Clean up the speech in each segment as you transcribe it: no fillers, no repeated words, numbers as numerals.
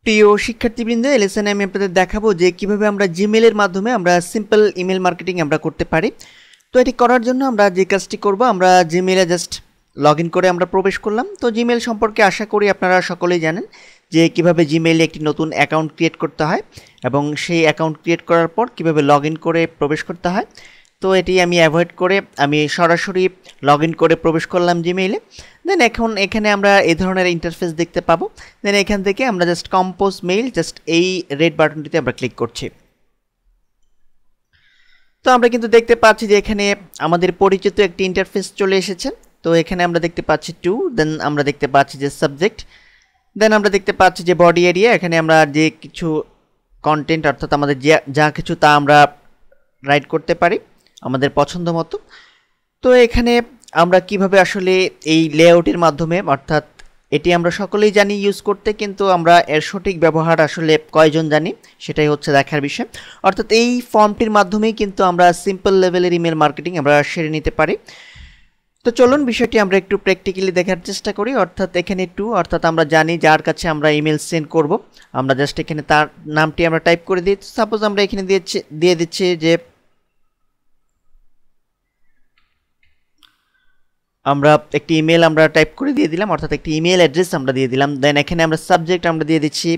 প্রিয় শিক্ষার্থীবৃন্দ, এই লেসনে আমি আপনাদের দেখাবো যে কিভাবে আমরা জিমেলের মাধ্যমে আমরা সিম্পল ইমেল মার্কেটিং আমরা করতে পারি। তো এটি করার জন্য আমরা যে কাজটি করব, আমরা জিমেলে জাস্ট লগ ইন করে আমরা প্রবেশ করলাম। তো জিমেল সম্পর্কে আশা করি আপনারা সকলেই জানেন যে কিভাবে জিমেলে একটি নতুন অ্যাকাউন্ট ক্রিয়েট করতে হয় এবং সেই অ্যাকাউন্ট ক্রিয়েট করার পর কিভাবে লগ ইন করে প্রবেশ করতে হয়। তো এটি আমি অ্যাভয়েড করে আমি সরাসরি লগ ইন করে প্রবেশ করলাম জিমেইলে। দেন এখন এখানে আমরা এই ধরনের ইন্টারফেস দেখতে পাবো। দেন এখান থেকে আমরা জাস্ট কম্পোজ মেইল, জাস্ট এই রেড বাটনটিতে আমরা ক্লিক করছি। তো আমরা কিন্তু দেখতে পাচ্ছি যে এখানে আমাদের পরিচিত একটি ইন্টারফেস চলে এসেছে। তো এখানে আমরা দেখতে পাচ্ছি টু, দেন আমরা দেখতে পাচ্ছি যে সাবজেক্ট, দেন আমরা দেখতে পাচ্ছি যে বডি এরিয়া। এখানে আমরা যে কিছু কন্টেন্ট অর্থাৎ আমাদের যা কিছু তা আমরা রাইট করতে পারি আমাদের পছন্দ মতো। তো এখানে আমরা কিভাবে আসলে এই লেআউটের মাধ্যমে, অর্থাৎ এটি আমরা সকলেই জানি ইউজ করতে, কিন্তু আমরা এর সঠিক ব্যবহার আসলে কয়জন জানি সেটাই হচ্ছে দেখার বিষয়। অর্থাৎ এই ফর্মটির মাধ্যমেই কিন্তু আমরা সিম্পল লেভেলের ইমেল মার্কেটিং আমরা সেরে নিতে পারি। তো চলুন বিষয়টি আমরা একটু প্র্যাকটিক্যালি দেখার চেষ্টা করি। অর্থাৎ এখানে টু, অর্থাৎ আমরা জানি যার কাছে আমরা ইমেল সেন্ড করব, আমরা জাস্ট এখানে তার নামটি আমরা টাইপ করে দিই। সাপোজ আমরা এখানে দিয়ে দিচ্ছি যে আমরা একটি ইমেল আমরা টাইপ করে দিয়ে দিলাম, অর্থাৎ একটি ইমেল অ্যাড্রেস আমরা দিয়ে দিলাম। দেন এখানে আমরা সাবজেক্ট আমরা দিয়ে দিচ্ছি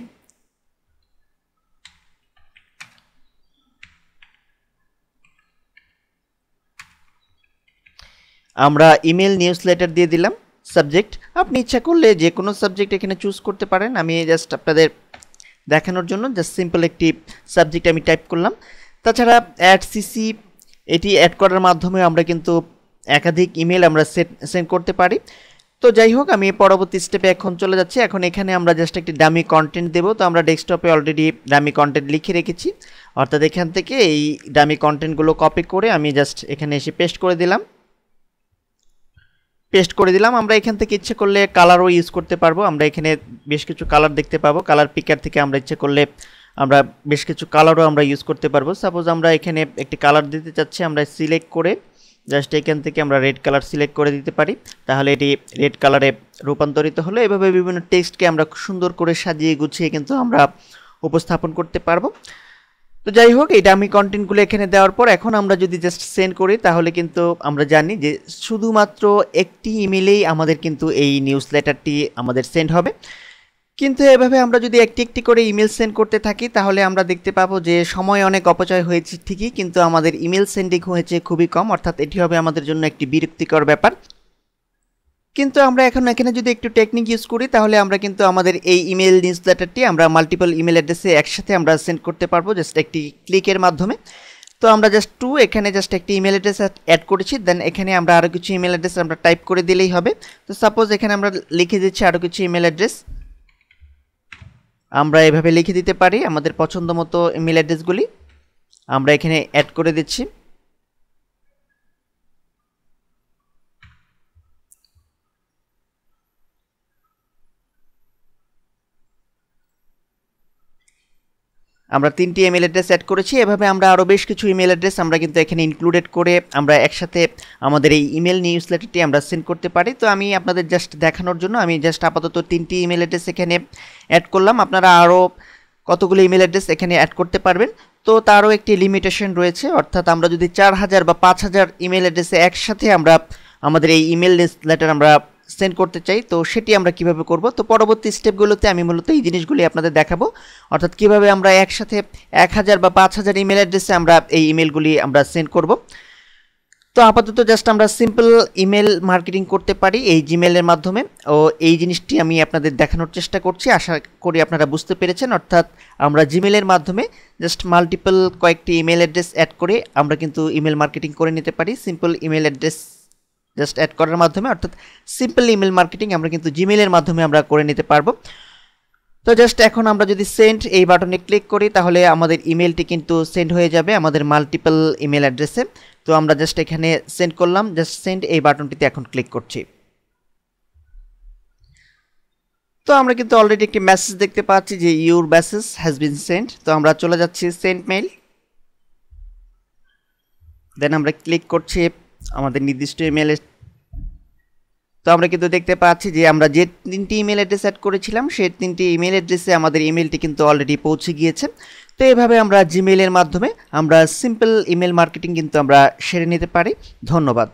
আমরা ইমেল নিউজলেটার দিয়ে দিলাম সাবজেক্ট। আপনি ইচ্ছা করলে যে কোনো সাবজেক্ট এখানে চুজ করতে পারেন। আমি জাস্ট আপনাদের দেখানোর জন্য জাস্ট সিম্পল একটি সাবজেক্ট আমি টাইপ করলাম। তাছাড়া অ্যাড সিসি, এটি অ্যাড করার মাধ্যমে আমরা কিন্তু একাধিক ইমেল আমরা সেন্ড করতে পারি। তো যাই হোক, আমি পরবর্তী স্টেপে এখন চলে যাচ্ছি। এখন এখানে আমরা জাস্ট একটি ডামি কন্টেন্ট দেবো। তো আমরা ডেস্কটপে অলরেডি ডামি কন্টেন্ট লিখে রেখেছি, অর্থাৎ এখান থেকে এই ডামি কন্টেন্টগুলো কপি করে আমি জাস্ট এখানে এসে পেস্ট করে দিলাম। আমরা এখান থেকে ইচ্ছে করলে কালারও ইউজ করতে পারবো। আমরা এখানে বেশ কিছু কালার দেখতে পাবো। কালার পিকার থেকে আমরা ইচ্ছে করলে আমরা বেশ কিছু কালারও আমরা ইউজ করতে পারবো। সাপোজ আমরা এখানে একটি কালার দিতে চাচ্ছি, আমরা সিলেক্ট করে জাস্ট এখান থেকে আমরা রেড কালার সিলেক্ট করে দিতে পারি, তাহলে এটি রেড কালারে রূপান্তরিত হলো। এভাবে বিভিন্ন টেক্সটকে আমরা সুন্দর করে সাজিয়ে গুছিয়ে কিন্তু আমরা উপস্থাপন করতে পারবো। তো যাই হোক, এই ডামি কন্টেন্টগুলো এখানে দেওয়ার পর এখন আমরা যদি জাস্ট সেন্ড করি, তাহলে কিন্তু আমরা জানি যে শুধুমাত্র একটি ইমেলেই আমাদের কিন্তু এই নিউজ লেটারটি আমাদের সেন্ড হবে। কিন্তু এভাবে আমরা যদি একটি একটি করে ইমেল সেন্ড করতে থাকি, তাহলে আমরা দেখতে পাবো যে সময় অনেক অপচয় হয়েছে ঠিকই, কিন্তু আমাদের ইমেল সেন্ডিং হয়েছে খুবই কম। অর্থাৎ এটি হবে আমাদের জন্য একটি বিরক্তিকর ব্যাপার। কিন্তু আমরা এখন এখানে যদি একটু টেকনিক ইউজ করি, তাহলে আমরা কিন্তু আমাদের এই ইমেল নিউজলেটারটি আমরা মাল্টিপল ইমেল অ্যাড্রেসে একসাথে আমরা সেন্ড করতে পারবো জাস্ট একটি ক্লিকের মাধ্যমে। তো আমরা জাস্ট টু, এখানে জাস্ট একটি ইমেল অ্যাড্রেস অ্যাড করেছি। দেন এখানে আমরা আরও কিছু ইমেল অ্যাড্রেস আমরা টাইপ করে দিলেই হবে। তো সাপোজ এখানে আমরা লিখে দিচ্ছি আরও কিছু ইমেল অ্যাড্রেস। আমরা এভাবে লিখে দিতে পারি আমাদের পছন্দ মতো ইমেল অ্যাড্রেসগুলি আমরা এখানে অ্যাড করে দিচ্ছি। আমরা 3টি ইমেল অ্যাড্রেস অ্যাড করেছি। এভাবে আমরা আরও বেশ কিছু ইমেল অ্যাড্রেস আমরা কিন্তু এখানে ইনক্লুডেড করে আমরা একসাথে আমাদের এই ইমেল নিউজলেটারটি আমরা সেন্ড করতে পারি। তো আমি আপনাদের জাস্ট দেখানোর জন্য আমি জাস্ট আপাতত 3টি ইমেল অ্যাড্রেস এখানে অ্যাড করলাম। আপনারা আরও কতগুলো ইমেল অ্যাড্রেস এখানে অ্যাড করতে পারবেন। তো তারও একটি লিমিটেশন রয়েছে, অর্থাৎ আমরা যদি 4000 বা 5000 ইমেল অ্যাড্রেসে একসাথে আমরা আমাদের এই ইমেল নিউজলেটার আমরা সেন্ড করতে চাই, তো সেটি আমরা কিভাবে করব। তো পরবর্তী স্টেপগুলোতে আমি মূলত এই জিনিসগুলি আপনাদের দেখাবো, অর্থাৎ কিভাবে আমরা একসাথে 1000 বা 5000 ইমেল অ্যাড্রেসে আমরা এই ইমেলগুলি আমরা সেন্ড করব। তো আপাতত জাস্ট আমরা সিম্পল ইমেল মার্কেটিং করতে পারি এই জিমেলের মাধ্যমে, ও এই জিনিসটি আমি আপনাদের দেখানোর চেষ্টা করছি। আশা করি আপনারা বুঝতে পেরেছেন। অর্থাৎ আমরা জিমেলের মাধ্যমে জাস্ট মাল্টিপল কয়েকটি ইমেল অ্যাড্রেস অ্যাড করে আমরা কিন্তু ইমেল মার্কেটিং করে নিতে পারি simple email address just add করার মাধ্যমে। অর্থাৎ সিম্পল ইমেল মার্কেটিং আমরা কিন্তু জিমেলের মাধ্যমে আমরা করে নিতে পারবো। তো জাস্ট এখন আমরা যদি সেন্ড এই বাটনে ক্লিক করি, তাহলে আমাদের ইমেলটি কিন্তু সেন্ড হয়ে যাবে আমাদের মাল্টিপল ইমেল অ্যাড্রেসে। তো আমরা জাস্ট এখানে সেন্ড করলাম, জাস্ট সেন্ড এই বাটনটিতে এখন ক্লিক করছি। তো আমরা কিন্তু অলরেডি একটি মেসেজ দেখতে পাচ্ছি যে your message has been send. তো আমরা চলে যাচ্ছি সেন্ড মেইল, দেন আমরা ক্লিক করছি আমাদের নির্দিষ্ট ইমেলে। তো আমরা কিন্তু দেখতে পাচ্ছি যে আমরা যে 3টি ইমেল অ্যাড্রেস সেট করেছিলাম সেই 3টি ইমেল অ্যাড্রেসে আমাদের ইমেলটি কিন্তু অলরেডি পৌঁছে গিয়েছে। তো এভাবে আমরা জিমেইলের মাধ্যমে আমরা সিম্পল ইমেল মার্কেটিং কিন্তু আমরা সেরে নিতে পারি। ধন্যবাদ।